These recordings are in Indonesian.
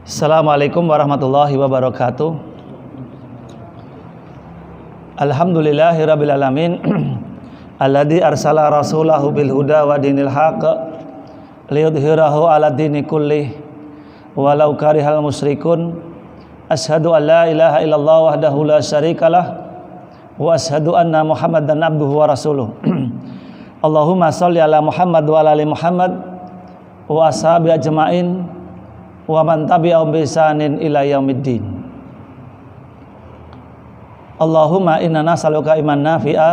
Assalamualaikum warahmatullahi wabarakatuh. Alhamdulillahirabbil alamin. Alladzi arsala rasulahu bil huda wa dinil haqq liyudhhirahu 'ala dini kullih walau karihal musyrikun. Asyhadu an la ilaha illallah wahdahu la syarikalah wa asyhadu anna Muhammadan abduhu wa rasuluh. Allahumma shalli ala Muhammad wa ala ali Muhammad wa ashabi ajmain wa man tabi'ahum bi ihsanin ila yaumiddin. Allahumma inna nas'aluka iman nafi'a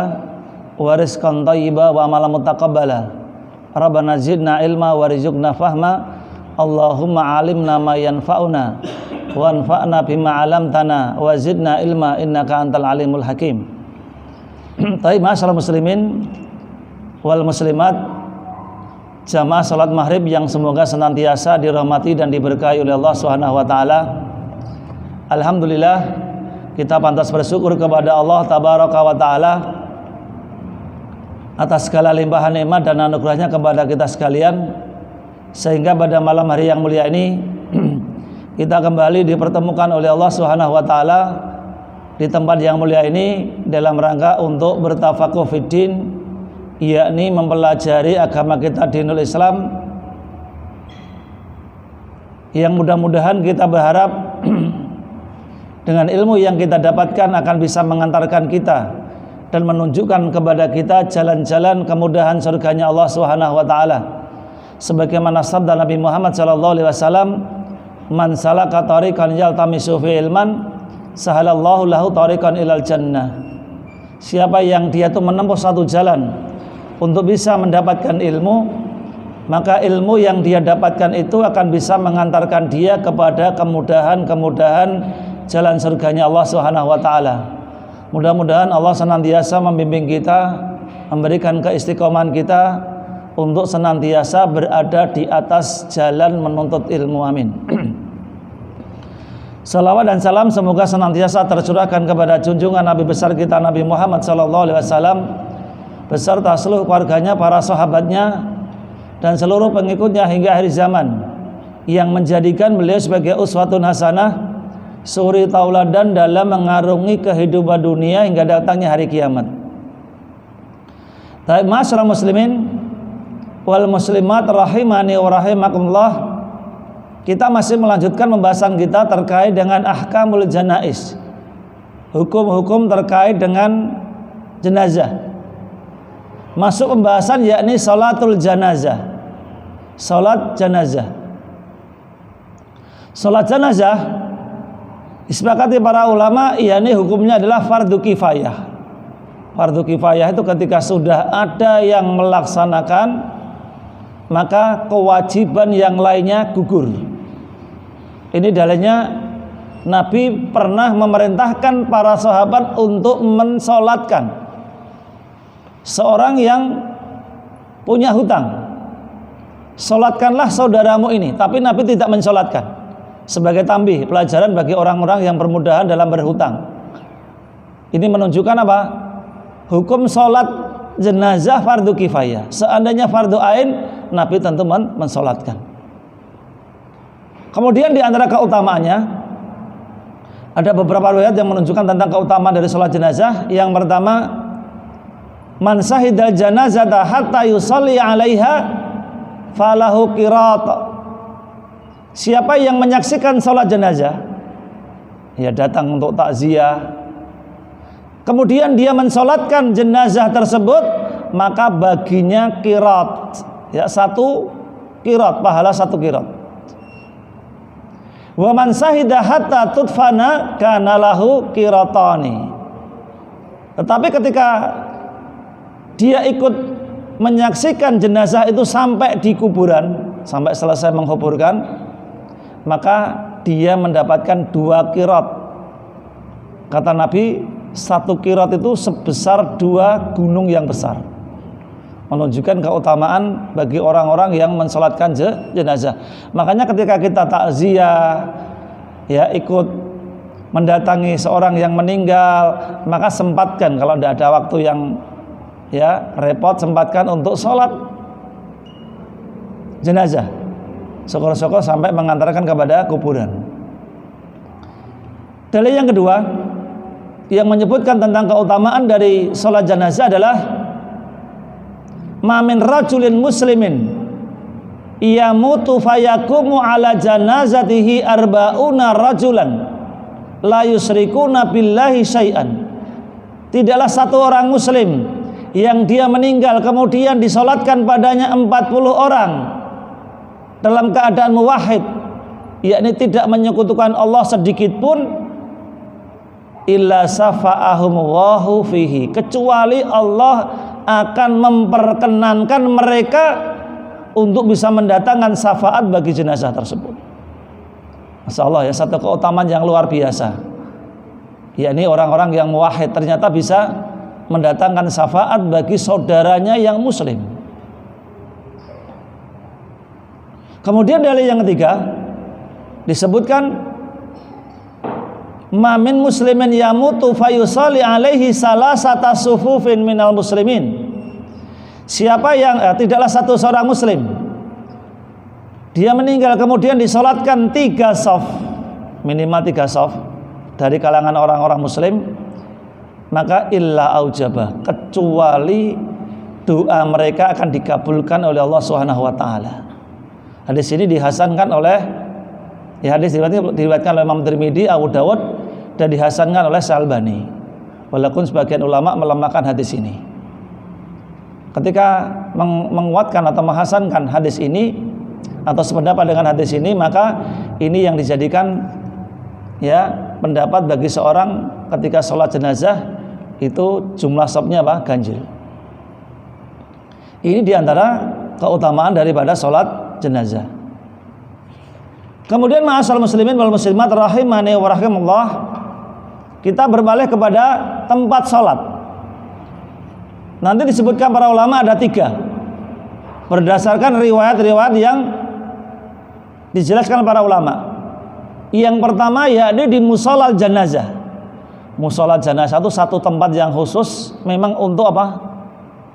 wa rizqan thayyiba wa amalan mutaqabbala. Rabbana zidna ilma wa rizqna fahma. Allahumma alimna ma yanfa'una wa anfa'na bima 'allamtana wa zidna ilma innaka antal alimul hakim. Baik, ma'asyiral muslimin wal muslimat, jamaah salat maghrib yang semoga senantiasa dirahmati dan diberkahi oleh Allah Subhanahu wa taala. Alhamdulillah, kita pantas bersyukur kepada Allah tabaraka wa taala atas segala limpahan nikmat dan anugerahnya kepada kita sekalian, sehingga pada malam hari yang mulia ini kita kembali dipertemukan oleh Allah Subhanahu wa taala di tempat yang mulia ini dalam rangka untuk bertafaquh fiddin, yakni mempelajari agama kita, dinul Islam, yang mudah-mudahan kita berharap dengan ilmu yang kita dapatkan akan bisa mengantarkan kita dan menunjukkan kepada kita jalan-jalan kemudahan surganya Allah Subhanahu wa taala. Sebagaimana sabda Nabi Muhammad sallallahu alaihi wasallam, "Man salaka tariqan yaltamisu fi ilman, sahalallahu lahu tariqan ilal jannah." Siapa yang dia itu menempuh satu jalan untuk bisa mendapatkan ilmu, maka ilmu yang dia dapatkan itu akan bisa mengantarkan dia kepada kemudahan-kemudahan jalan surganya Allah Subhanahu wa taala. Mudah-mudahan Allah senantiasa membimbing kita, memberikan keistiqomahan kita untuk senantiasa berada di atas jalan menuntut ilmu. Amin. Salawat dan salam semoga senantiasa tercurahkan kepada junjungan Nabi besar kita Nabi Muhammad sallallahu alaihi wasallam beserta seluruh keluarganya, para sahabatnya, dan seluruh pengikutnya hingga akhir zaman, yang menjadikan beliau sebagai uswatun hasanah, suri tauladan dalam mengarungi kehidupan dunia hingga datangnya hari kiamat. Baik, ma'asyiral muslimin wal muslimat rahimani wa rahimakumullah, kita masih melanjutkan pembahasan kita terkait dengan ahkamul janaiz, hukum-hukum terkait dengan jenazah. Masuk pembahasan yakni salatul janazah. Salat janazah. Salat janazah disepakati para ulama yakni hukumnya adalah fardu kifayah. Fardu kifayah itu ketika sudah ada yang melaksanakan, maka kewajiban yang lainnya gugur. Ini dalilnya Nabi pernah memerintahkan para sahabat untuk mensolatkan seorang yang punya hutang. Solatkanlah saudaramu ini, tapi Nabi tidak mensolatkan. Sebagai tambih, pelajaran bagi orang-orang yang bermudahan dalam berhutang. Ini menunjukkan apa? Hukum solat jenazah fardu kifayah. Seandainya fardu ain, Nabi tentu mensolatkan. Kemudian di antara keutamaannya, ada beberapa riwayat yang menunjukkan tentang keutamaan dari solat jenazah. Yang pertama, man sahidal janazata hatta yusalli 'alaiha falahu qirat. Siapa yang menyaksikan salat jenazah, ya datang untuk takziah, kemudian dia mensolatkan jenazah tersebut, maka baginya qirat, ya satu qirat, pahala satu qirat. Wa man sahida hatta tudfana kana lahu qiratani. Tetapi ketika dia ikut menyaksikan jenazah itu sampai di kuburan, sampai selesai mengkuburkan, maka dia mendapatkan 2 qirat. Kata Nabi, 1 qirat itu sebesar 2 gunung yang besar. Menunjukkan keutamaan bagi orang-orang yang mensolatkan jenazah. Makanya ketika kita takziah, ya ikut mendatangi seorang yang meninggal, maka sempatkan, kalau tidak ada waktu yang repot, sempatkan untuk sholat jenazah. syukur-syukur sampai mengantarkan kepada kuburan. Dalil yang kedua yang menyebutkan tentang keutamaan dari sholat jenazah adalah ma min rajulin muslimin yamutu fayakumu ala janazatihi arba'una rajulan la yusrikuna billahi syai'an. Tidaklah satu orang muslim yang dia meninggal kemudian disolatkan padanya 40 orang dalam keadaan muwahhid, yakni tidak menyekutukan Allah sedikit pun, illa safa'ahumullahu fihi, kecuali Allah akan memperkenankan mereka untuk bisa mendatangkan syafaat bagi jenazah tersebut. Masya Allah ya, satu keutamaan yang luar biasa, yakni orang-orang yang muwahhid ternyata bisa mendatangkan syafaat bagi saudaranya yang muslim. Kemudian dalil yang ketiga disebutkan ma min muslimin yamutu fayusalli alaihi salasata sufufin minal muslimin. Siapa yang tidaklah satu seorang muslim dia meninggal kemudian disolatkan 3 shaf, minimal 3 shaf dari kalangan orang-orang muslim, maka illa aujabah, kecuali doa mereka akan dikabulkan oleh Allah Subhanahu wa taala. Hadis ini dihasankan oleh hadis diriwayatkan oleh Imam Tirmidzi, Abu Dawud, dan dihasankan oleh Syalbani. Walaupun sebagian ulama melemahkan hadis ini. Ketika menguatkan atau menghasankan hadis ini atau sependapat dengan hadis ini, maka ini yang dijadikan pendapat bagi seorang ketika sholat jenazah itu jumlah shafnya ganjil. Ini diantara keutamaan daripada sholat jenazah. Kemudian ma'asal muslimin wal muslimat rahimani wa rahimallah, kita berbalik kepada tempat sholat. Nanti disebutkan para ulama ada 3 berdasarkan riwayat-riwayat yang dijelaskan para ulama. Yang pertama yakni di musholal jenazah. Musholal jenazah itu satu tempat yang khusus memang untuk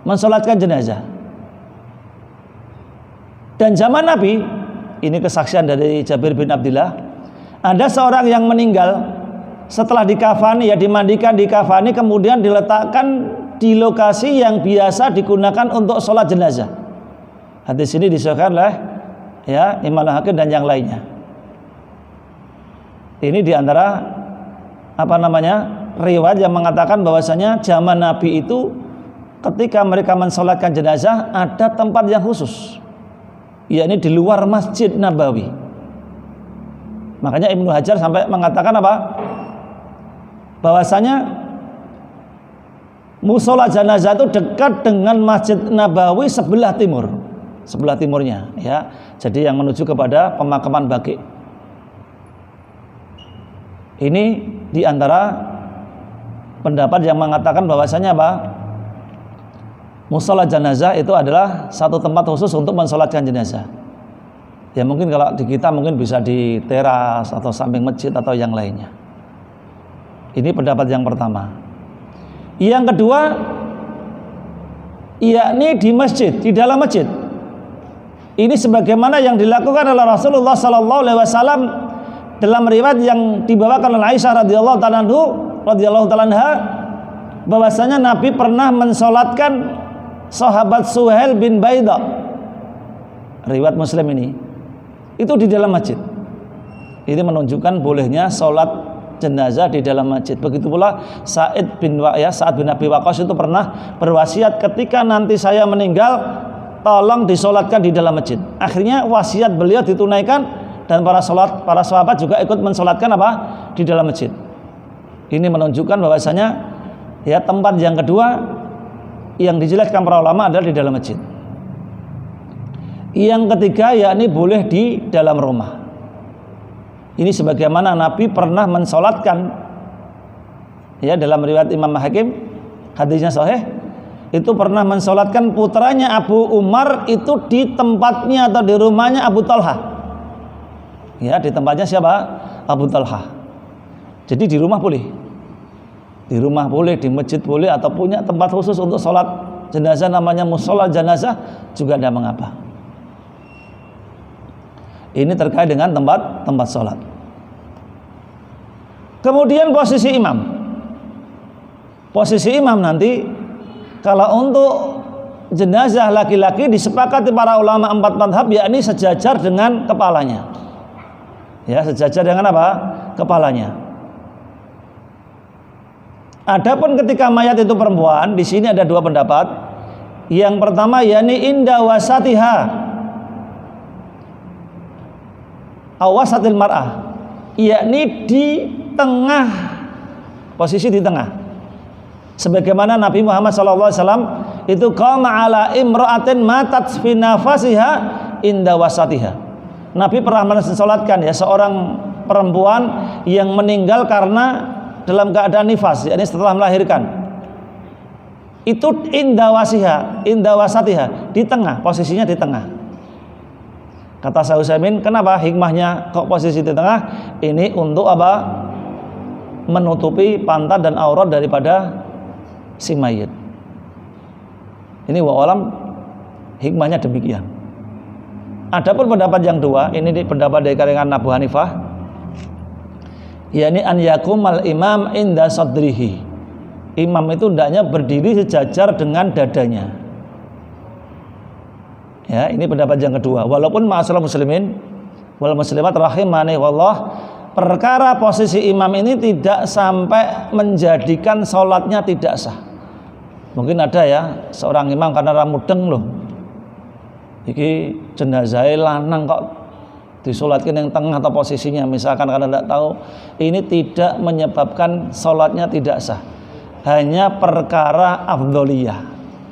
mensolatkan jenazah. Dan zaman Nabi, ini kesaksian dari Jabir bin Abdullah, ada seorang yang meninggal setelah dikafani, dimandikan, dikafani, kemudian diletakkan di lokasi yang biasa digunakan untuk sholat jenazah. Hadis ini disahihkan oleh Imam Al-Hakim dan yang lainnya. Ini diantara riwayat yang mengatakan bahwasanya zaman Nabi itu ketika mereka mensolatkan jenazah ada tempat yang khusus, yakni di luar Masjid Nabawi. Makanya Ibnu Hajar sampai mengatakan bahwasanya musola jenazah itu dekat dengan Masjid Nabawi sebelah timurnya, jadi yang menuju kepada pemakaman Baqi. Ini diantara pendapat yang mengatakan bahwasanya musola jenazah itu adalah satu tempat khusus untuk mensolatkan jenazah. Ya mungkin kalau di kita mungkin bisa di teras atau samping masjid atau yang lainnya. Ini pendapat yang pertama. Yang kedua, yakni di masjid, di dalam masjid. Ini sebagaimana yang dilakukan oleh Rasulullah sallallahu alaihi wasallam dalam riwayat yang dibawakan oleh Aisyah radhiyallahu taala anha, bahwasanya Nabi pernah mensolatkan sahabat Suhail bin Baidah, riwayat Muslim ini, itu di dalam masjid. Ini menunjukkan bolehnya sholat jenazah di dalam masjid. Begitu pula Sa'ad bin Abi Waqqas itu pernah berwasiat, ketika nanti saya meninggal tolong disolatkan di dalam masjid. Akhirnya wasiat beliau ditunaikan dan para sahabat juga ikut mensolatkan di dalam masjid. Ini menunjukkan bahwasanya tempat yang kedua yang dijelaskan para ulama adalah di dalam masjid. Yang ketiga yakni boleh di dalam rumah. Ini sebagaimana Nabi pernah mensolatkan dalam riwayat Imam Hakim, hadisnya sahih, itu pernah mensolatkan putranya Abu Umar itu di tempatnya atau di rumahnya Abu Talha. Di tempatnya siapa? Abu Talha. Jadi di rumah boleh, di masjid boleh, atau punya tempat khusus untuk sholat jenazah namanya mushola jenazah juga tidak mengapa. Ini terkait dengan tempat sholat. Kemudian posisi imam. Posisi imam nanti kalau untuk jenazah laki-laki disepakati para ulama 4 mazhab, yakni sejajar dengan kepalanya. Ya, sejajar dengan apa? Kepalanya. Adapun ketika mayat itu perempuan, di sini ada 2 pendapat. Yang pertama yakni inda wasatiha, awasatil mar'ah, yakni di tengah, posisi di tengah. Sebagaimana Nabi Muhammad SAW itu qama ala imra'atin matat fi nafasiha inda wasatiha. Nabi pernah mensolatkan ya seorang perempuan yang meninggal karena dalam keadaan nifas, yakni setelah melahirkan. Itu inda wasatiha, di tengah, posisinya di tengah. Kata Syekh Utsaimin, kenapa hikmahnya kok posisi di tengah? Ini untuk apa? Menutupi pantat dan aurat daripada si mayit. Ini wallahu hikmahnya demikian. Adapun pendapat yang 2, ini pendapat dari kalangan Abu Hanifah, yakni an yakumal imam inda sadrihi. Imam itu hendaknya berdiri sejajar dengan dadanya. Ya, ini pendapat yang kedua. Walaupun ma'asyiral muslimin wal muslimat rahimani wallah, perkara posisi imam ini tidak sampai menjadikan sholatnya tidak sah. Mungkin ada ya seorang imam karena ramudeng loh, iki jenazah lanang kok disolatkan yang tengah atau posisinya, misalkan karena tidak tahu, ini tidak menyebabkan sholatnya tidak sah. Hanya perkara afdholiyah,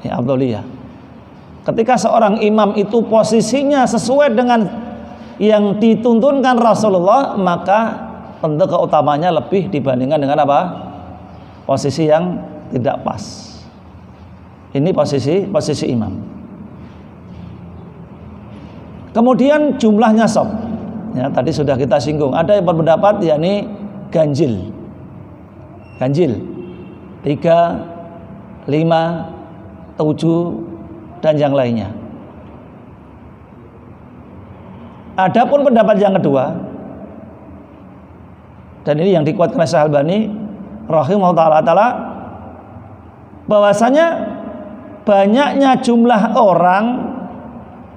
ya, afdholiyah. Ketika seorang imam itu posisinya sesuai dengan yang dituntunkan Rasulullah, maka tentu keutamanya lebih dibandingkan dengan apa? Posisi yang tidak pas. Ini posisi imam. Kemudian jumlahnya sob. Ya, tadi sudah kita singgung. Ada yang berpendapat yakni ganjil. 3, 5, 7 dan yang lainnya. Adapun pendapat yang kedua, dan ini yang dikuatkan oleh Syekh Albani rahimahullah taala, bahwasanya banyaknya jumlah orang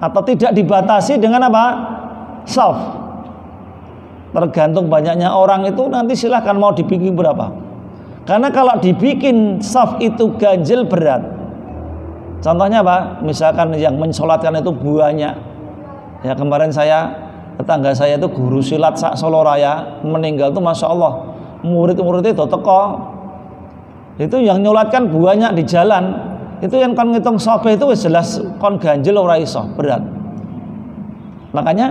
atau tidak dibatasi dengan apa? Shaf. Tergantung banyaknya orang itu nanti silahkan mau dibikin berapa. Karena kalau dibikin shaf itu ganjil berat. Contohnya apa? Misalkan yang mensolatkan itu banyak. Ya, kemarin tetangga saya itu guru silat sak Solo Raya meninggal tuh, masya Allah, murid-muridnya itu teko. Itu yang nyolatkan banyak di jalan. Itu yang kon ngitung sobe itu jelas kon ganjil ora iso, berat. Makanya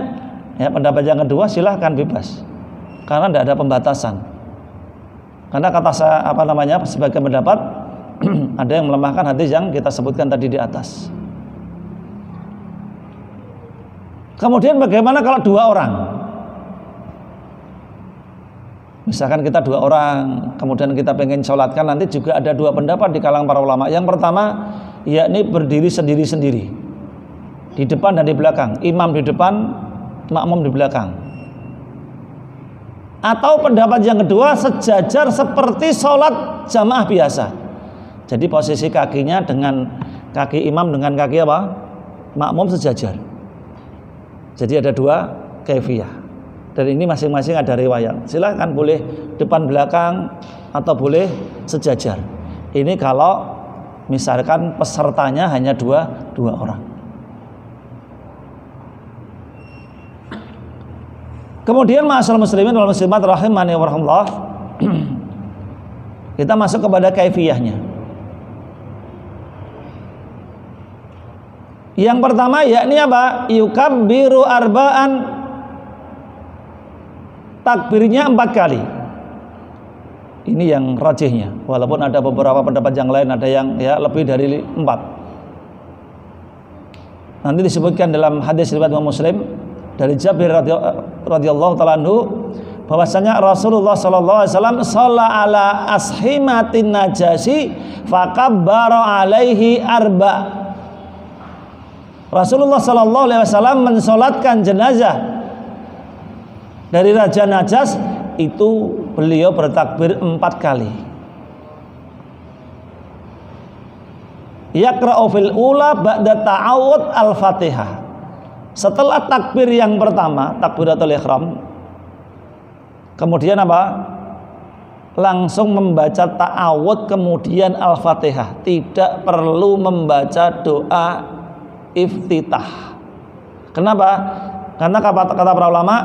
ya pendapat yang kedua silahkan bebas, karena tidak ada pembatasan. Karena kata saya sebagai pendapat ada yang melemahkan hadis yang kita sebutkan tadi di atas. Kemudian bagaimana kalau 2 orang? Misalkan kita 2 orang, kemudian kita pengen sholatkan, nanti juga ada 2 pendapat di kalangan para ulama. Yang pertama, yakni berdiri sendiri-sendiri, di depan dan di belakang, imam di depan, makmum di belakang. Atau pendapat yang kedua, sejajar seperti sholat jamaah biasa. Jadi posisi kakinya dengan kaki imam dengan kaki apa? Makmum sejajar. Jadi ada 2 kaifiyah. Dan ini masing-masing ada riwayat. Silahkan boleh depan belakang atau boleh sejajar. Ini kalau misalkan pesertanya hanya dua orang. Kemudian ma'asyiral muslimin wal muslimat rahimani wa rahimakumullah, kita masuk kepada kaifiyahnya. Yang pertama yakni apa? Yukabbiru arba'an, takbirnya 4 kali. Ini yang rajihnya. Walaupun ada beberapa pendapat yang lain, ada yang ya lebih dari 4. Nanti disebutkan dalam hadis riwayat Muslim dari Jabir radhiyallahu taala anhu, bahwasanya Rasulullah sallallahu alaihi wasallam shalla ala ashimatin najasi fakabbara alaihi arba. Rasulullah sallallahu alaihi wasallam mensolatkan jenazah Dari Raja Najas itu beliau bertakbir 4 kali. Yaqra'u fil ula ba'da ta'awud al-Fatihah. Setelah takbir yang pertama, takbiratul ihram, kemudian apa? Langsung membaca ta'awud kemudian al-Fatihah. Tidak perlu membaca doa iftitah. Kenapa? Karena kata para ulama,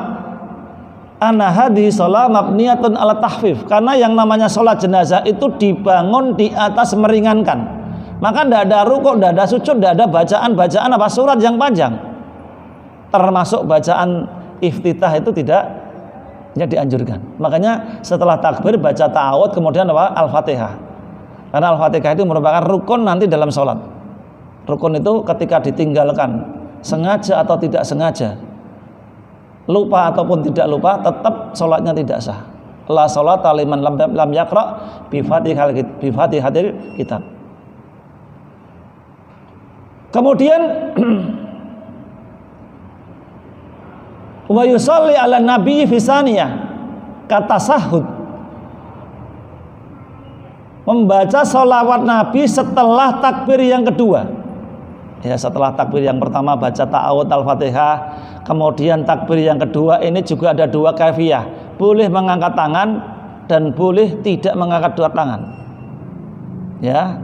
anna hadhihi shalah mabniyatun ala tahfif. Karena yang namanya sholat jenazah itu dibangun di atas meringankan. Maka tidak ada rukuk, tidak ada sujud, tidak ada bacaan apa surat yang panjang. Termasuk bacaan iftitah itu tidak dianjurkan. Makanya setelah takbir baca ta'awud kemudian apa? Al-Fatihah. Karena Al-Fatihah itu merupakan rukun nanti dalam sholat. Rukun itu ketika ditinggalkan sengaja atau tidak sengaja, lupa ataupun tidak lupa, tetap sholatnya tidak sah. La sholata liman lam yaqra bi Fatihatil kitab. Kemudian wa yusalli ala nabi fi saniyah kata sahud, membaca sholawat Nabi setelah takbir yang kedua. Ya, setelah takbir yang pertama baca ta'awud al-Fatihah, kemudian takbir yang kedua ini juga ada 2 kaifiyah, boleh mengangkat tangan dan boleh tidak mengangkat 2 tangan. Ya,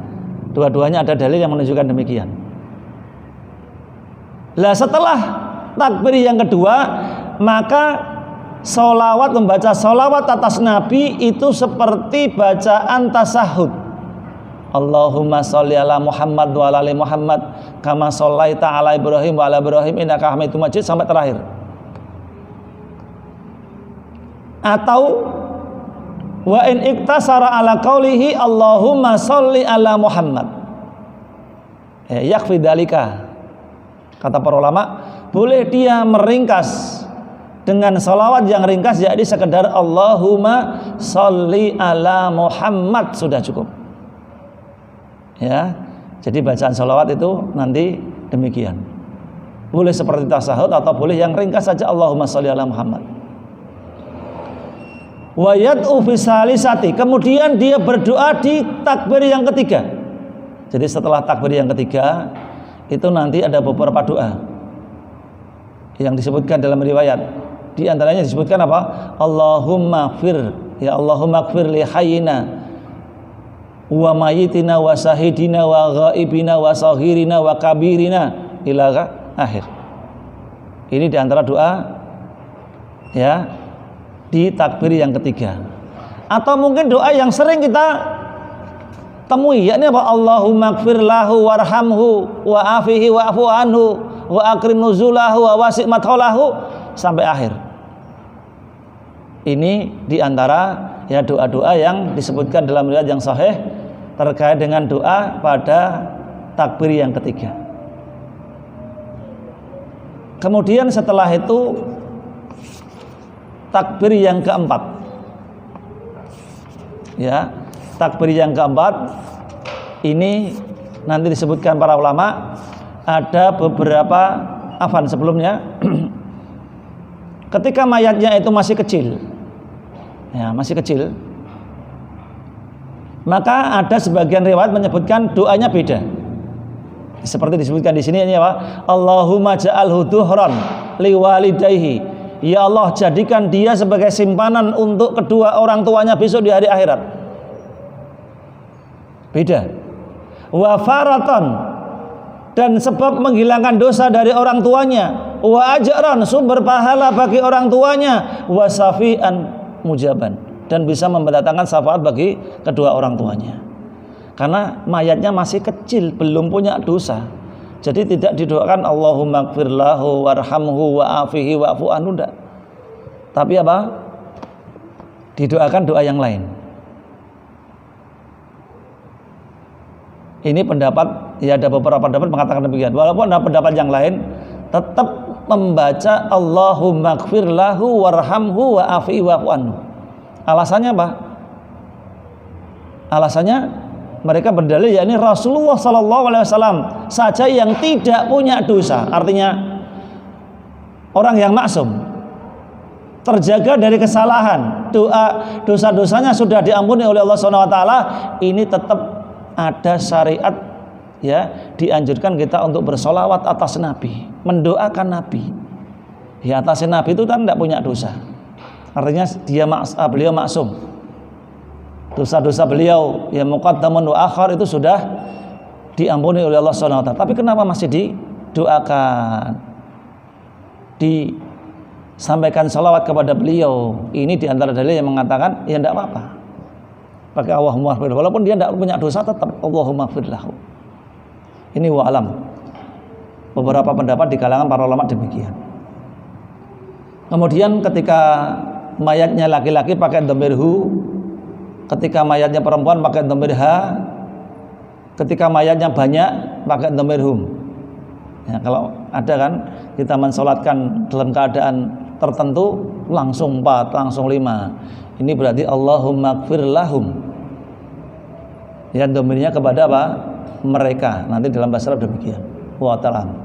dua-duanya ada dalil yang menunjukkan demikian. Lah setelah takbir yang kedua, maka sholawat, membaca sholawat atas Nabi itu seperti bacaan tasahud. Allahumma sholli ala Muhammad wa ala ali Muhammad kama shollaita ala Ibrahim wa ala Ibrahim innaka Hamidum Majid sampai terakhir. Atau wa in iktasara ala qaulihi Allahumma sholli ala Muhammad. Yakfi dalika. Kata para ulama, boleh dia meringkas dengan salawat yang ringkas, jadi sekedar Allahumma sholli ala Muhammad sudah cukup. Ya, jadi bacaan salawat itu nanti demikian. Boleh seperti tasahud atau boleh yang ringkas saja Allahumma sholli ala Muhammad. Wa yad'u fi salisati, kemudian dia berdoa di takbir yang ketiga. Jadi setelah takbir yang ketiga itu nanti ada beberapa doa yang disebutkan dalam riwayat. Di antaranya disebutkan apa? Allahumma fir, ya Allahumma gfir li hayyina wa mayitina wa sahidina wa ghaibina wa saghirina wa kabirina ila akhir. Ini di antara doa ya di takbir yang ketiga. Atau mungkin doa yang sering kita temui, yakni apa? Allahumma gfir lahu warhamhu wa afihi wa afu anhu wa akrim nuzulahu wa wasi' madkhalahu sampai akhir. Ini diantara ya doa-doa yang disebutkan dalam riwayat yang sahih terkait dengan doa pada takbir yang ketiga. Kemudian setelah itu takbir yang keempat. Ya, takbir yang keempat ini nanti disebutkan para ulama ada beberapa afan sebelumnya. Ketika mayatnya itu masih kecil, ya masih kecil, maka ada sebagian riwayat menyebutkan doanya beda. Seperti disebutkan di sini ini apa? Allahumma ja'alhu duhran liwalidayhi. Ya Allah, jadikan dia sebagai simpanan untuk kedua orang tuanya besok di hari akhirat. Beda. Wa faratan, dan sebab menghilangkan dosa dari orang tuanya. Wa ajran, sumber pahala bagi orang tuanya. Wa safian mujaban, dan bisa mendatangkan syafaat bagi kedua orang tuanya. Karena mayatnya masih kecil, belum punya dosa. Jadi tidak didoakan Allahumma gfir lahu warhamhu wa afihi wa afu anhu, enggak. Tapi apa? Didoakan doa yang lain. Ini pendapat, ya ada beberapa pendapat mengatakan demikian. Walaupun ada pendapat yang lain, tetap membaca Allahumma gfir lahu warhamhu wa afihi wa afu anhu. Alasannya apa? Alasannya mereka berdalil, yakni Rasulullah SAW saja yang tidak punya dosa. Artinya orang yang maksum, terjaga dari kesalahan, dosa-dosanya sudah diampuni oleh Allah Subhanahu wa taala, ini tetap ada syariat ya, dianjurkan kita untuk bersolawat atas Nabi, mendoakan Nabi. Di atas Nabi itu kan tidak punya dosa. Artinya beliau maksum. Dosa-dosa beliau yang muqaddamun wa akhar itu sudah diampuni oleh Allah Subhanahu wa taala. Tapi kenapa masih didoakan? Disampaikan salawat kepada beliau. Ini diantara dalil yang mengatakan ya tidak apa-apa. Pakai Allahumma ighfir. Walaupun dia tidak punya dosa, tetap Allahumma ighfir lahu. Ini wa alam. Beberapa pendapat di kalangan para ulama demikian. Kemudian ketika mayatnya laki-laki pakai dhamir hu, ketika mayatnya perempuan pakai dhamir ha, ketika mayatnya banyak pakai dhamir hum. Ya, kalau ada kan kita mensolatkan dalam keadaan tertentu langsung 4, langsung 5. Ini berarti Allahumma ighfir lahum. Ya, dhamirnya kepada apa? Mereka. Nanti dalam bahasa Arab demikian. Wa ta'ala.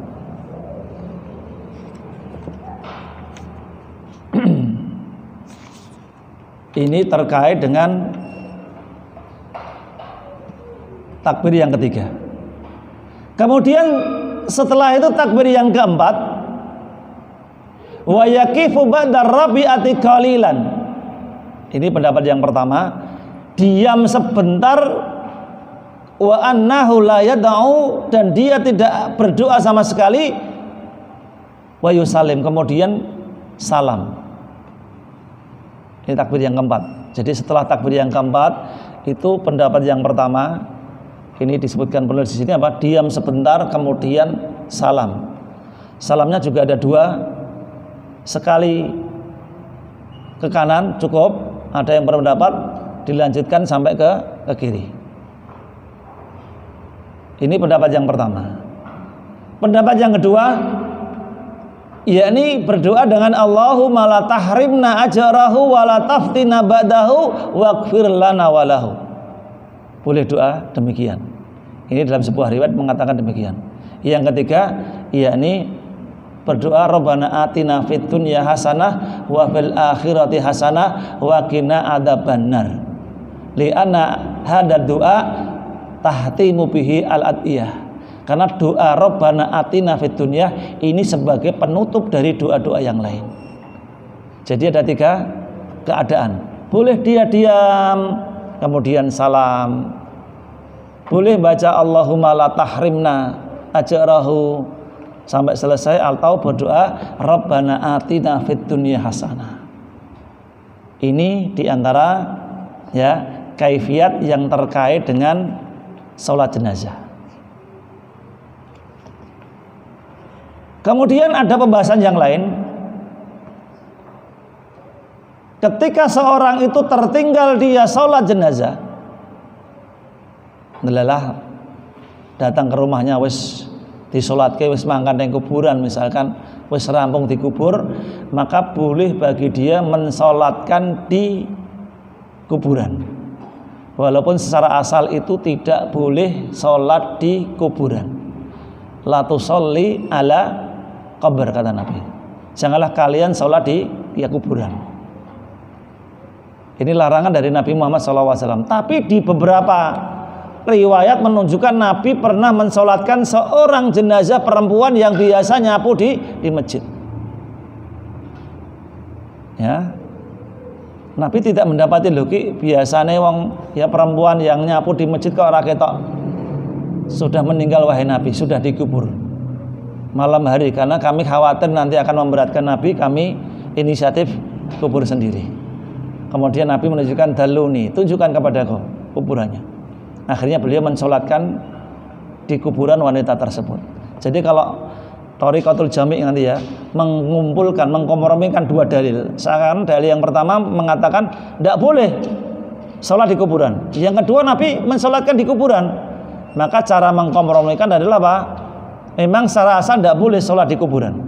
Ini terkait dengan takbir yang ketiga. Kemudian setelah itu takbir yang keempat, wa yaqifu ba'da rabi'ati qalilan. Ini pendapat yang pertama, diam sebentar, wa annahu la yad'u, dan dia tidak berdoa sama sekali, wa yusallim, kemudian salam. Ini takbir yang keempat. Jadi setelah takbir yang keempat itu pendapat yang pertama, ini disebutkan penulis di sini apa? Diam sebentar kemudian salam. Salamnya juga ada 2, sekali ke kanan cukup. Ada yang berpendapat dilanjutkan sampai ke kiri. Ini pendapat yang pertama. Pendapat yang kedua, yakni berdoa dengan Allahumma la tahrimna ajrahu wa la taftina ba'dahu waghfir lana walahu. Boleh doa demikian. Ini dalam sebuah riwayat mengatakan demikian. Yang ketiga, yakni berdoa Rabbana atina fid dunya hasanah wa fil akhirati hasanah wa qina adzabannar. Li'anna hadza doa tahtimu bihi al-adiyah. Karena doa Rabbana atina fid dunya ini sebagai penutup dari doa-doa yang lain. Jadi ada 3 keadaan. Boleh dia diam kemudian salam. Boleh baca Allahumma la tahrimna ajrahu sampai selesai, atau berdoa Rabbana atina fid dunya hasanah. Ini diantara ya kaifiat yang terkait dengan salat jenazah. Kemudian ada pembahasan yang lain. Ketika seorang itu tertinggal dia sholat jenazah, lelah datang ke rumahnya wis disolatke, wis mangkat ning kuburan, misalkan wis rampung dikubur, maka boleh bagi dia mensolatkan di kuburan. Walaupun secara asal itu tidak boleh sholat di kuburan. La tusolli ala qabr, kata Nabi. Janganlah kalian sholat di kuburan. Ini larangan dari Nabi Muhammad SAW. Tapi di beberapa riwayat menunjukkan Nabi pernah mensolatkan seorang jenazah perempuan yang biasa nyapu di masjid. Ya, Nabi tidak mendapati loki biasanya wong ya perempuan yang nyapu di masjid kok ora ketok sudah meninggal wahai Nabi, sudah dikubur malam hari, karena kami khawatir nanti akan memberatkan Nabi, kami inisiatif kubur sendiri. Kemudian Nabi menunjukkan daluni, tunjukkan kepadaku kuburannya. Akhirnya beliau mensolatkan di kuburan wanita tersebut. Jadi kalau Thariqatul Jami' nanti ya mengumpulkan, mengkompromikan 2 dalil. Seakan dalil yang pertama mengatakan tidak boleh sholat di kuburan. Yang kedua Nabi mensolatkan di kuburan. Maka cara mengkompromikan adalah apa? Memang secara asal tidak boleh sholat di kuburan.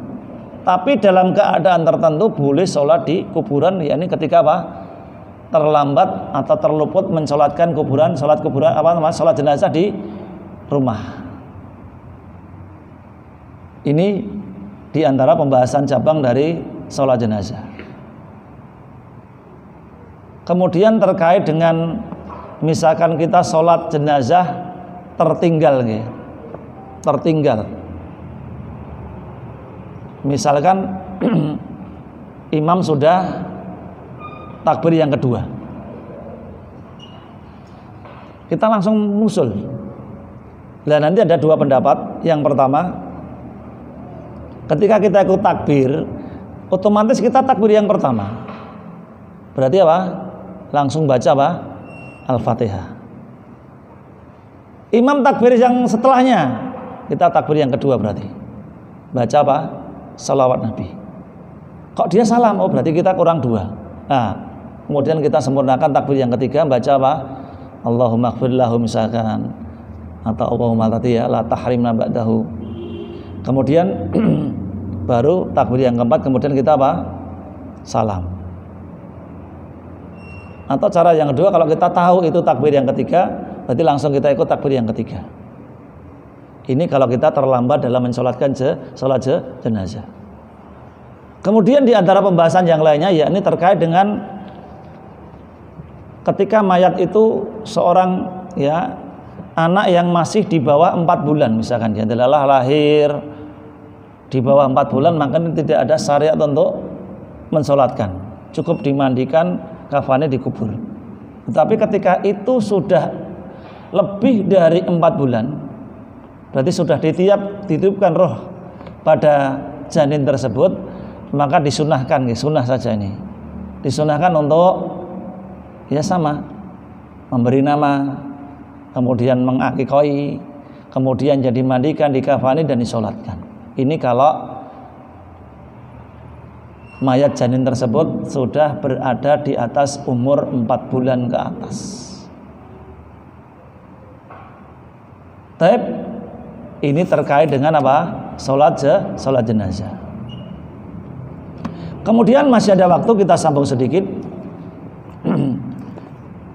Tapi dalam keadaan tertentu boleh sholat di kuburan, yakni ketika apa? Terlambat atau terluput mensolatkan kuburan, sholat kuburan sholat jenazah di rumah. Ini diantara pembahasan cabang dari sholat jenazah. Kemudian terkait dengan misalkan kita sholat jenazah tertinggal gitu. Tertinggal. Misalkan imam sudah takbir yang kedua, kita langsung musul. Dan nanti ada dua pendapat. Yang pertama, ketika kita ikut takbir, otomatis kita takbir yang pertama. Berarti apa? Langsung baca apa? Al-Fatihah. Imam takbir yang setelahnya, kita takbir yang kedua berarti. Baca apa? Salawat Nabi. Kok dia salam? Oh berarti kita kurang dua. Nah, kemudian kita sempurnakan takbir yang ketiga, baca apa? Allahumma ighfir lahu misalkan, atau Allahumma tati ya la tahrimna ba'dahu. Kemudian baru takbir yang keempat, kemudian kita apa? Salam. Atau cara yang kedua, kalau kita tahu itu takbir yang ketiga, berarti langsung kita ikut takbir yang ketiga. Ini kalau kita terlambat dalam mensolatkan sholat jenazah. Kemudian di antara pembahasan yang lainnya, yakni terkait dengan ketika mayat itu seorang ya anak yang masih di bawah 4 bulan, misalkan dia adalah lahir di bawah 4 bulan, maka tidak ada syariat untuk mensolatkan, cukup dimandikan, kafannya dikubur. Tetapi ketika itu sudah lebih dari 4 bulan, berarti sudah ditiupkan roh pada janin tersebut, maka disunahkan, sunnah saja ini, disunahkan untuk ya sama, memberi nama, kemudian mengakikoi, kemudian jadi mandikan, dikafani dan disolatkan. Ini kalau mayat janin tersebut sudah berada di atas umur 4 bulan ke atas. Taib, ini terkait dengan apa? Sholat jenazah. Kemudian masih ada waktu, kita sambung sedikit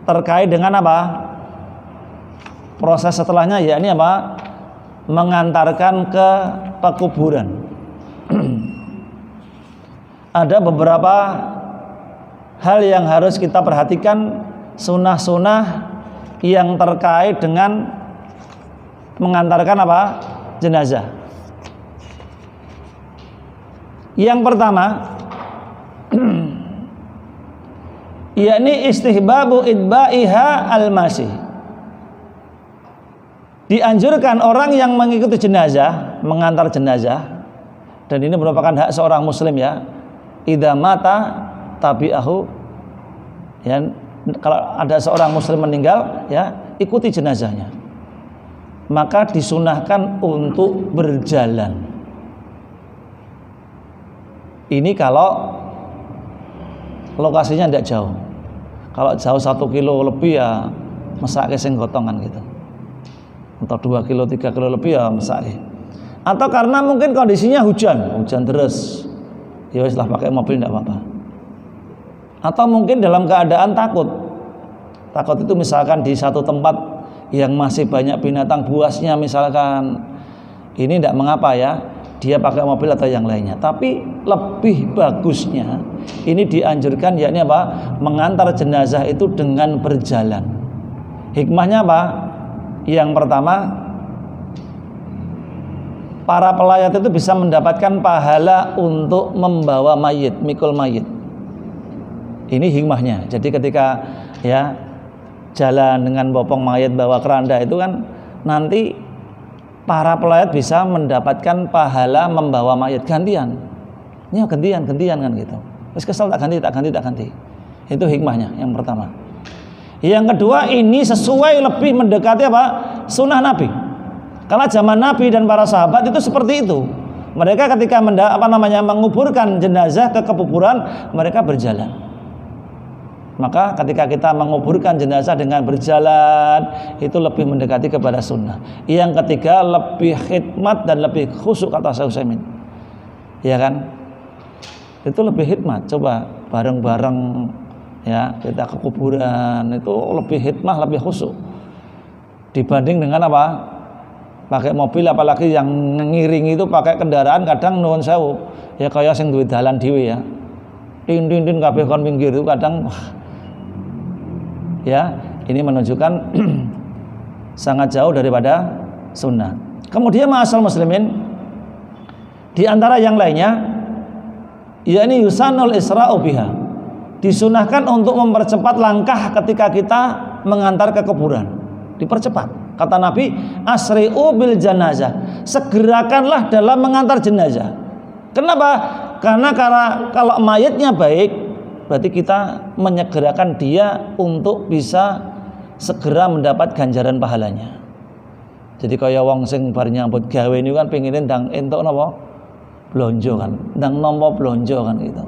terkait dengan apa? Proses setelahnya, yakni apa? Mengantarkan ke pekuburan. Ada beberapa hal yang harus kita perhatikan, sunnah-sunnah yang terkait dengan mengantarkan apa? Jenazah. Yang pertama, yakni istihbabu idba'iha al-masih. Dianjurkan orang yang mengikuti jenazah, mengantar jenazah, dan ini merupakan hak seorang muslim ya. Idza mata tabi'ahu, ya, kalau ada seorang muslim meninggal ya, ikuti jenazahnya. Maka disunahkan untuk berjalan. Ini kalau lokasinya tidak jauh. Kalau jauh 1 kilo lebih ya mesake sing gotongan gitu. Atau 2 kilo, 3 kilo lebih ya mesake. Atau karena mungkin kondisinya hujan terus, ya wis lah pakai mobil tidak apa-apa. Atau mungkin dalam keadaan takut itu misalkan di satu tempat yang masih banyak binatang buasnya misalkan, ini tidak mengapa ya, dia pakai mobil atau yang lainnya. Tapi lebih bagusnya ini dianjurkan, yakni apa? Mengantar jenazah itu dengan berjalan. Hikmahnya apa? Yang pertama, para pelayat itu bisa mendapatkan pahala untuk membawa mayit, mikul mayit. Ini hikmahnya. Jadi ketika ya jalan dengan bopong mayit bawa keranda itu kan nanti para pelayat bisa mendapatkan pahala membawa mayit gantian. Ya gantian kan gitu. Terus kesel tak ganti. Itu hikmahnya yang pertama. Yang kedua, ini sesuai lebih mendekati apa? Sunnah Nabi. Karena zaman Nabi dan para sahabat itu seperti itu. Mereka ketika menguburkan jenazah ke kuburan, mereka berjalan. Maka ketika kita menguburkan jenazah dengan berjalan, itu lebih mendekati kepada sunnah. Yang ketiga, lebih khidmat dan lebih khusyuk, kata Syekh Utsaimin. Ya kan? Itu lebih khidmat. Coba bareng-bareng ya kita ke kuburan, itu lebih khidmah, lebih khusyuk dibanding dengan apa? Pakai mobil, apalagi yang ngiring itu pakai kendaraan kadang nuwun sewu ya kayak sing duwe dalan dhewe ya. Tin kabeh kon minggir itu kadang Ya, ini menunjukkan sangat jauh daripada sunnah. Kemudian ma'asal muslimin, di antara yang lainnya, yakni yusanul isra'u biha, disunahkan untuk mempercepat langkah ketika kita mengantar ke kuburan, dipercepat. Kata Nabi, asri'u bil janazah, segerakanlah dalam mengantar jenazah. Kenapa? Karena kalau mayatnya baik, berarti kita menyegerakan dia untuk bisa segera mendapat ganjaran pahalanya. Jadi kaya wong sing bar nyambut gawe ini kan pengine ndang entuk napa? Blonjo kan, ndang nampa blonjo kan gitu.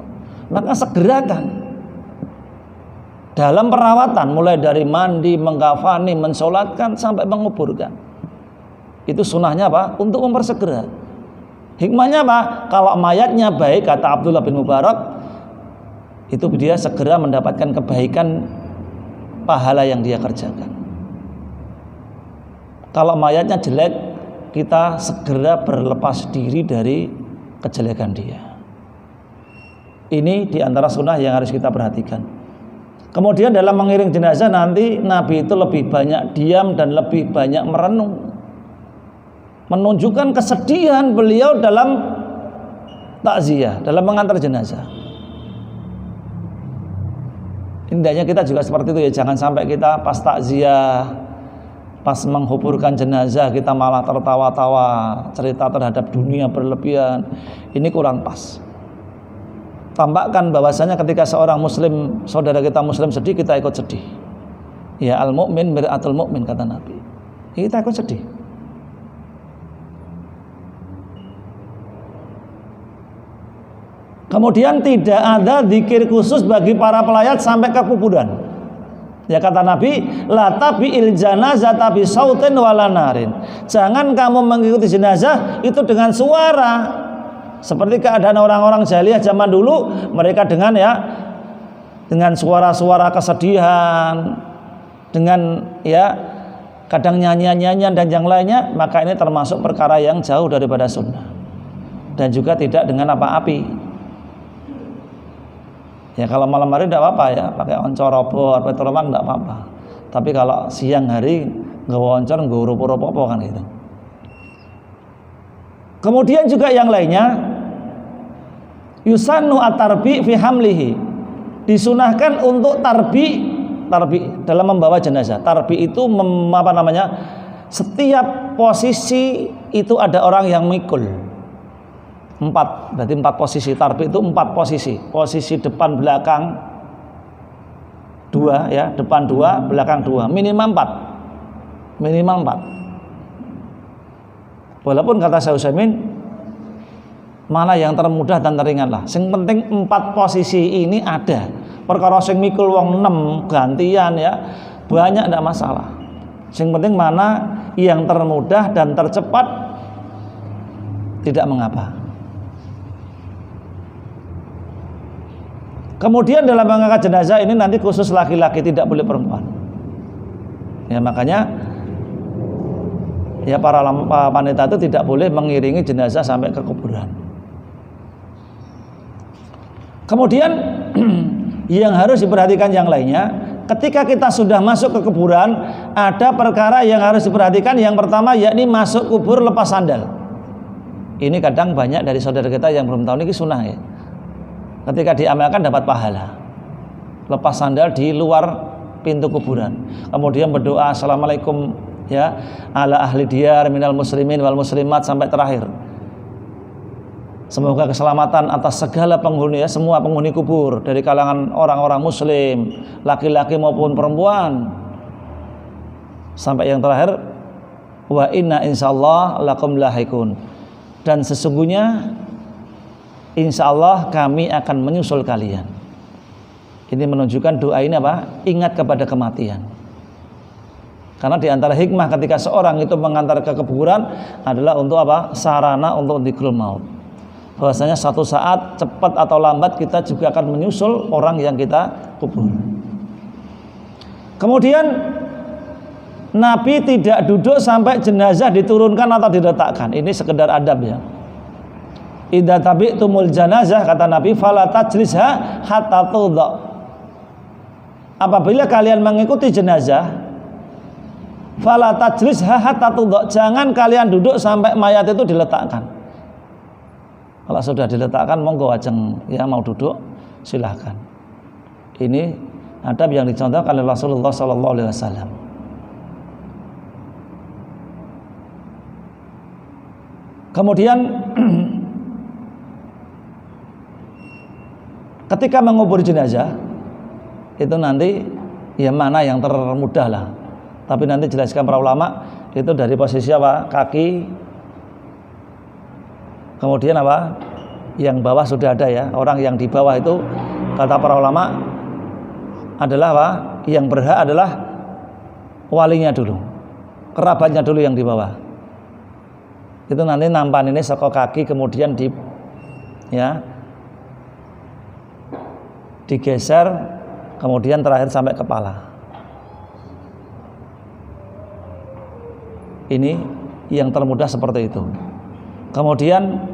Maka segerakan dalam perawatan, mulai dari mandi, mengkafani, mensolatkan sampai menguburkan. Itu sunahnya apa? Untuk mempersegera. Hikmahnya apa? Kalau mayatnya baik, kata Abdullah bin Mubarak, itu dia segera mendapatkan kebaikan pahala yang dia kerjakan. Kalau mayatnya jelek, kita segera berlepas diri dari kejelekan dia. Ini diantara sunnah yang harus kita perhatikan. Kemudian dalam mengiring jenazah nanti Nabi itu lebih banyak diam dan lebih banyak merenung, menunjukkan kesedihan beliau dalam takziah, dalam mengantar jenazah. Indahnya kita juga seperti itu ya, jangan sampai kita pas takziah, pas menghuburkan jenazah kita malah tertawa-tawa, cerita terhadap dunia berlebihan. Ini kurang pas. Tambahkan bahwasanya ketika seorang muslim, saudara kita muslim sedih, kita ikut sedih. Ya, al mukmin mir'atul mukmin, kata Nabi. Kita ikut sedih. Kemudian tidak ada zikir khusus bagi para pelayat sampai ke kuburan. Ya, kata Nabi, la tabi'il janazah tabi sautin wala narin. Jangan kamu mengikuti jenazah itu dengan suara. Seperti keadaan orang-orang jahiliyah zaman dulu, mereka dengan suara-suara kesedihan, dengan kadang nyanyian-nyanyian dan yang lainnya, maka ini termasuk perkara yang jauh daripada sunnah. Dan juga tidak dengan api. Ya, kalau malam hari tidak apa-apa ya, pakai oncor robot, petromak tidak apa-apa. Tapi kalau siang hari nggak oncor, nggak rupo-rupo kan gitu. Kemudian juga yang lainnya, yusannu at-tarbi fi hamlihi, disunahkan untuk tarbi dalam membawa jenazah. Tarbi itu setiap posisi itu ada orang yang mikul. 4, berarti 4 posisi. Tarbi itu 4 posisi. Posisi depan belakang 2 ya, depan 2, belakang 2, minimal 4. Minimal 4. Walaupun kata Syekh Utsaimin, mana yang termudah dan teringanlah. Sing penting 4 posisi ini ada. Perkara sing mikul wong 6 gantian ya, banyak tidak masalah. Sing penting mana yang termudah dan tercepat, tidak mengapa. Kemudian dalam mengangkat jenazah ini nanti khusus laki-laki, tidak boleh perempuan. Ya, makanya ya para wanita itu tidak boleh mengiringi jenazah sampai ke kuburan. Kemudian yang harus diperhatikan yang lainnya, ketika kita sudah masuk ke kuburan, ada perkara yang harus diperhatikan. Yang pertama yakni masuk kubur lepas sandal. Ini kadang banyak dari saudara kita yang belum tahu, ini sunnah ya. Ketika diamalkan dapat pahala. Lepas sandal di luar pintu kuburan. Kemudian berdoa assalamualaikum ya ala ahli diyar minal muslimin wal muslimat sampai terakhir. Semoga keselamatan atas segala penghuni ya, semua penghuni kubur dari kalangan orang-orang muslim, laki-laki maupun perempuan. Sampai yang terakhir, wa inna insyaallah lakum lahikun. Dan sesungguhnya insyaallah kami akan menyusul kalian. Ini menunjukkan doa ini apa? Ingat kepada kematian. Karena di antara hikmah ketika seorang itu mengantar ke kuburan adalah untuk apa? Sarana untuk dzikrul maut. Bahwasanya suatu saat cepat atau lambat kita juga akan menyusul orang yang kita kubur. Kemudian Nabi tidak duduk sampai jenazah diturunkan atau diletakkan. Ini sekedar adab ya. Idza tabi'tumul janazah, kata Nabi, fala tajlisha hatta tudha. apabila kalian mengikuti jenazah, fala tajlis hatta tudok, jangan kalian duduk sampai mayat itu diletakkan. Kalau sudah diletakkan monggo ajeng ya, mau duduk silahkan. Ini adab yang dicontohkan oleh Rasulullah sallallahu alaihi wasallam. Kemudian ketika mengubur jenazah itu nanti ya mana yang termudah lah. Tapi nanti jelaskan para ulama itu dari posisi apa? Kaki. Kemudian apa? Yang bawah sudah ada ya. Orang yang di bawah itu kata para ulama adalah apa? Yang berhak adalah walinya dulu, kerabatnya dulu yang di bawah. Itu nanti nampan ini saka kaki kemudian digeser kemudian terakhir sampai kepala. Ini yang termudah seperti itu. Kemudian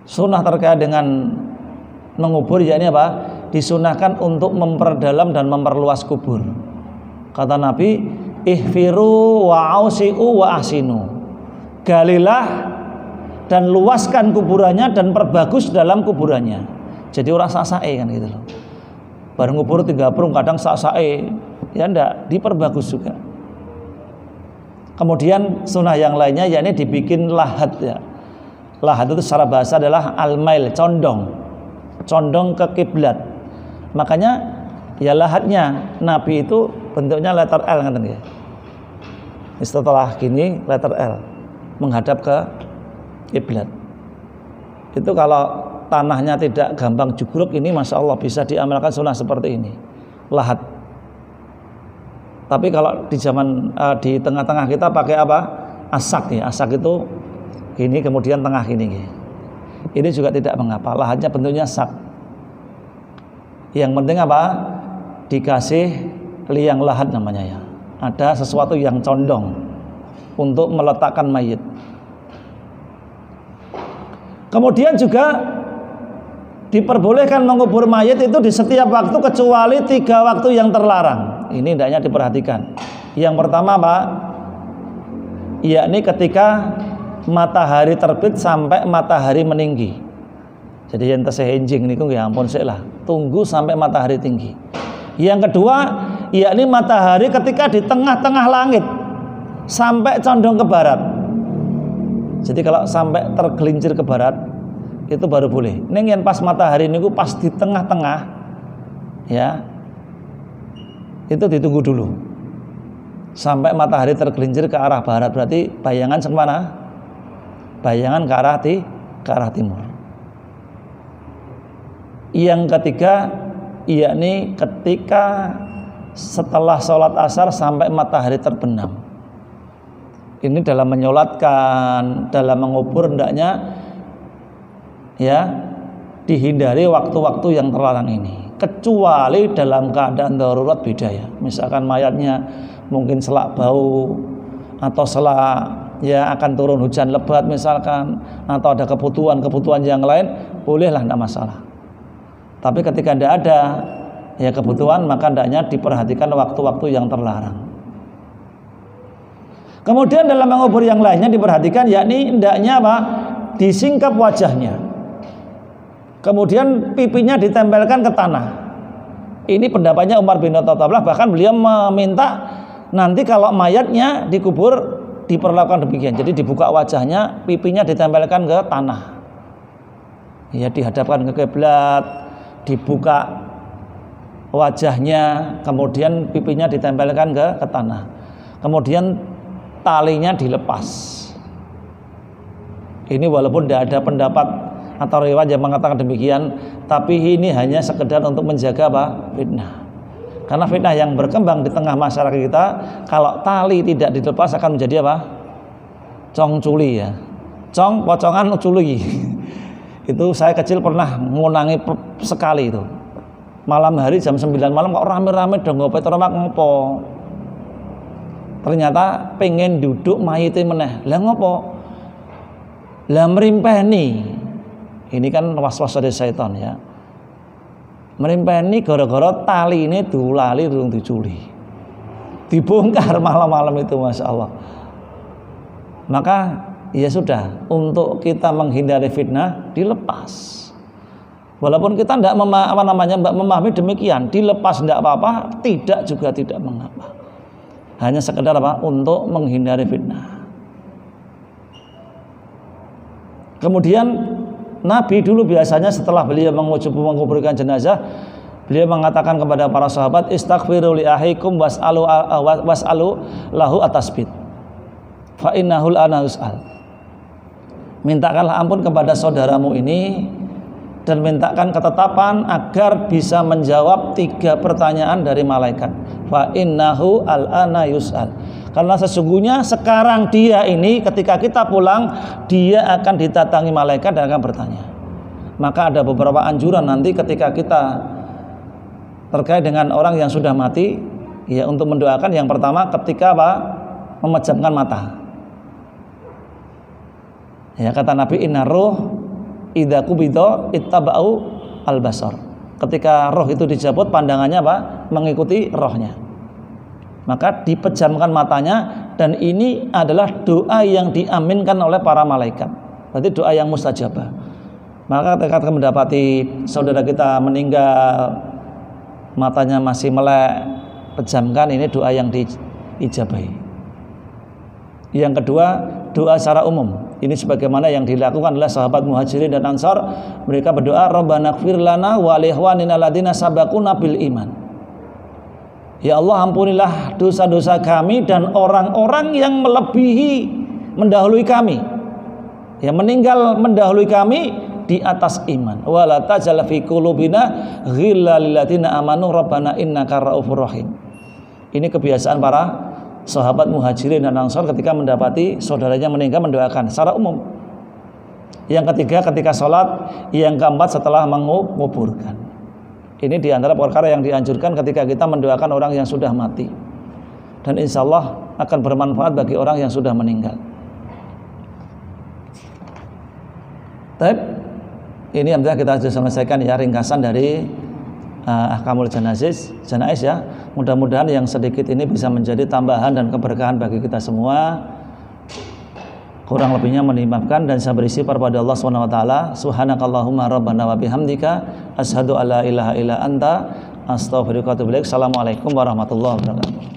sunnah terkait dengan mengubur yakni apa? Disunahkan untuk memperdalam dan memperluas kubur. Kata Nabi, ihfiru wa ausi'u wa ahsinu. Galilah dan luaskan kuburannya dan perbagus dalam kuburannya. Jadi orang sak-sake kan gitu loh. Baru ngubur 3 prung kadang sak-sake. Ya ndak, diperbagus juga. Kemudian sunnah yang lainnya yakni dibikin lahat ya. Lahat itu secara bahasa adalah al-mail, condong ke kiblat. Makanya ya lahatnya Nabi itu bentuknya letter L kan ya. Setelah gini letter L menghadap ke kiblat. Itu kalau tanahnya tidak gampang jugruk ini masya Allah bisa diamalkan sunnah seperti ini, lahat. Tapi kalau di zaman di tengah-tengah kita pakai apa? Asak ya. Asak itu ini kemudian tengah ini. Ini juga tidak mengapa. Lahatnya bentuknya sak. Yang penting apa? Dikasih liang lahat namanya ya. Ada sesuatu yang condong untuk meletakkan mayit. Kemudian juga diperbolehkan mengubur mayit itu di setiap waktu kecuali 3 waktu yang terlarang. Ini hendaknya diperhatikan. Yang pertama apa? Yakni ketika matahari terbit sampai matahari meninggi. Jadi yang tesehenjing niku ya ampun sik lah. Tunggu sampai matahari tinggi. Yang kedua, yakni matahari ketika di tengah-tengah langit sampai condong ke barat. Jadi kalau sampai tergelincir ke barat itu baru boleh. Ning yen pas matahari niku pas di tengah-tengah ya. Itu ditunggu dulu sampai matahari tergelincir ke arah barat, berarti bayangan kemana? Bayangan ke arah timur. Yang ketiga yakni ketika setelah sholat asar sampai matahari terbenam. Ini dalam menyolatkan, dalam mengubur hendaknya ya dihindari waktu-waktu yang terlarang ini. Kecuali dalam keadaan darurat beda ya. Misalkan mayatnya mungkin selak bau atau selak ya akan turun hujan lebat misalkan, atau ada kebutuhan yang lain, bolehlah, tidak masalah. Tapi ketika tidak ada ya kebutuhan, maka hendaknya diperhatikan waktu-waktu yang terlarang. Kemudian dalam mengubur yang lainnya diperhatikan yakni hendaknya apa? Disingkap wajahnya. Kemudian pipinya ditempelkan ke tanah. Ini pendapatnya Umar bin Khattab, bahkan beliau meminta nanti kalau mayatnya dikubur diperlakukan demikian. Jadi dibuka wajahnya, pipinya ditempelkan ke tanah. Ya dihadapkan ke kiblat, dibuka wajahnya, kemudian pipinya ditempelkan ke tanah. Kemudian talinya dilepas. Ini walaupun tidak ada pendapat atau riwayat yang mengatakan demikian, tapi ini hanya sekedar untuk menjaga apa? Fitnah. Karena fitnah yang berkembang di tengah masyarakat kita, kalau tali tidak dilepas akan menjadi apa? Cong culi ya. Cong pocongan culi. Itu saya kecil pernah ngunangi sekali itu. Malam hari jam 9 malam kok rame-rame dong ngopo teromak ngopo. Ternyata pengen duduk mayite meneh. Lah ngopo? Lah merimpeni. Ini kan was-was dari syaitan ya. Merimpeni gara-gara tali ini dulali durung diculi. Dibongkar malam-malam itu, Masya Allah. Maka ya sudah, untuk kita menghindari fitnah dilepas. Walaupun kita tidak memahami demikian, dilepas tidak apa-apa, tidak juga tidak mengapa. Hanya sekedar apa? Untuk menghindari fitnah. Kemudian Nabi dulu biasanya setelah beliau menguburkan jenazah, beliau mengatakan kepada para sahabat, istaghfiru li ahikum was'alu lahu atasbit fa innahul ana yus'al. Mintakanlah ampun kepada saudaramu ini dan mintakan ketetapan agar bisa menjawab 3 pertanyaan dari malaikat. Fa innahu al-ana yus'al. Karena sesungguhnya sekarang dia ini ketika kita pulang, dia akan didatangi malaikat dan akan bertanya. Maka ada beberapa anjuran nanti ketika kita terkait dengan orang yang sudah mati, ya untuk mendoakan. Yang pertama ketika apa? Memejamkan mata. Ya kata Nabi, inna ruh idza qubida ittaba'u al-basar. Ketika roh itu dicabut, pandangannya apa? Mengikuti rohnya. Maka dipejamkan matanya, dan ini adalah doa yang diaminkan oleh para malaikat. Berarti doa yang mustajabah. Maka ketika mendapati saudara kita meninggal, matanya masih melek, pejamkan, ini doa yang diijabahi. Yang kedua, doa secara umum. Ini sebagaimana yang dilakukan oleh sahabat Muhajirin dan Ansar. Mereka berdoa, Rabbana ighfir lana wa li ikhwanina alladziina sabaquna bil iman. Ya Allah, ampunilah dosa-dosa kami dan orang-orang yang melebihi mendahului kami, yang meninggal mendahului kami di atas iman. Wa la tajal fi qulubina ghillal lil ladzina amanu rabbana innaka raufur rahim. Ini kebiasaan para sahabat Muhajirin dan Ansar ketika mendapati saudaranya meninggal mendoakan secara umum. Yang ketiga ketika sholat, yang keempat setelah menguburkan. Ini diantara perkara yang dianjurkan ketika kita mendoakan orang yang sudah mati, dan insya Allah akan bermanfaat bagi orang yang sudah meninggal. Baik, ini alhamdulillah kita sudah selesaikan ya ringkasan dari ahkamul janaiz ya. Mudah-mudahan yang sedikit ini bisa menjadi tambahan dan keberkahan bagi kita semua. Kurang lebihnya menimbangkan, dan saya bersyukur pada Allah SWT. Subhanakallahumma rabbana wa bihamdika asyhadu alla ilaha illa anta astaghfiruka wa atubu ilaik. Assalamualaikum warahmatullahi wabarakatuh.